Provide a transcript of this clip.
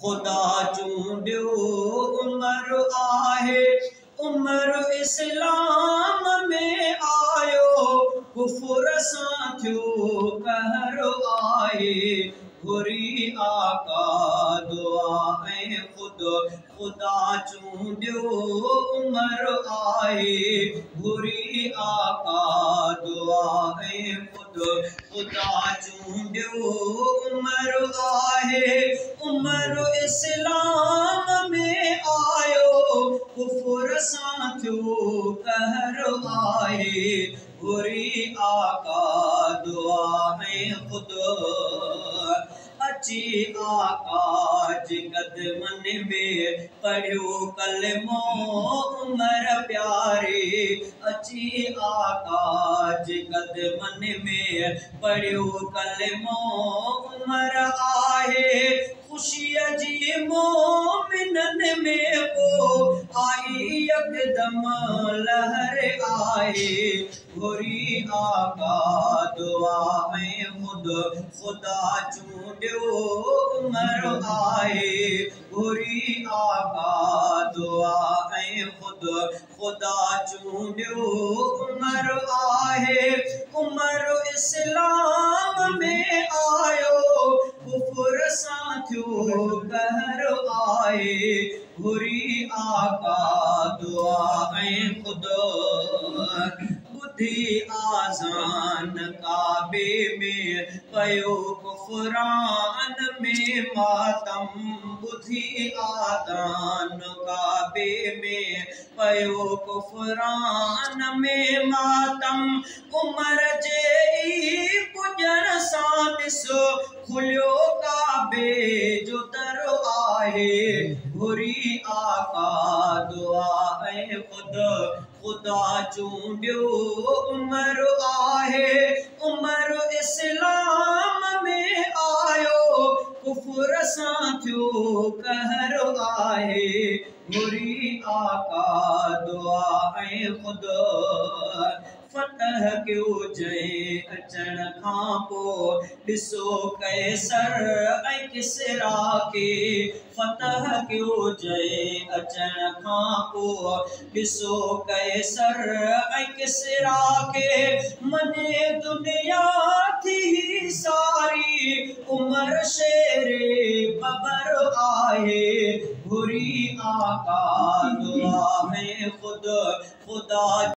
खुदा चूंडियो उमर आहे, उमर इस्लाम में आयो, कुफर सां थियो कहर आहे। घुरी आका दुआ ऐं खुदा चूंडियो उमर आहे, घुरी आका दुआ ऐं खुदा चूंडियो उमर आहे, उमर इस्लाम में आयो, कुफर सां थियो कहर आहे। घुरी आका दुआ ऐं अची आका जे कदमन में पढ़ियो कलमो उमर प्यारे, अची आका जे कदमन में पढ़ियो कलमो उमर आहे। खुशीअ जी मोमिनन में को आई यकदम लहर आहे। घुरी आका दुआ ऐं खुदा चूंडियो उमर आहे, घुरी आका दुआ ऐं खुदा चूंडियो उमर आहे। उमर इस्लाम में आयो, कुफर सां थियो कहर आहे। घुरी आका दुआ ऐं बुधी आज़ान काबे में पयो कुफरान में मातम, बुधी आज़ान काबे में पयो कुफरान में मातम। उमर जे पुजन सां ॾिसो खुलियो काबे जो दर आहे। घुरी आका दुआ ऐं खुदा चूंडियो उमर आहे, उमर इस्लाम में आयो, कुफर सां थियो कहर आहे। घुरी आका दुआ ऐं फतह कयो जंहिं अचण खां पोइ ॾिसो कैसर ऐं किसरा खे। फतह कयो जंहिं अचण खां पोइ ॾिसो कैसर ऐं किसरा खे। मने दुनिया थी सारी उमर शेरे बबर आहे। घुरी आका दुआ ऐं खुदा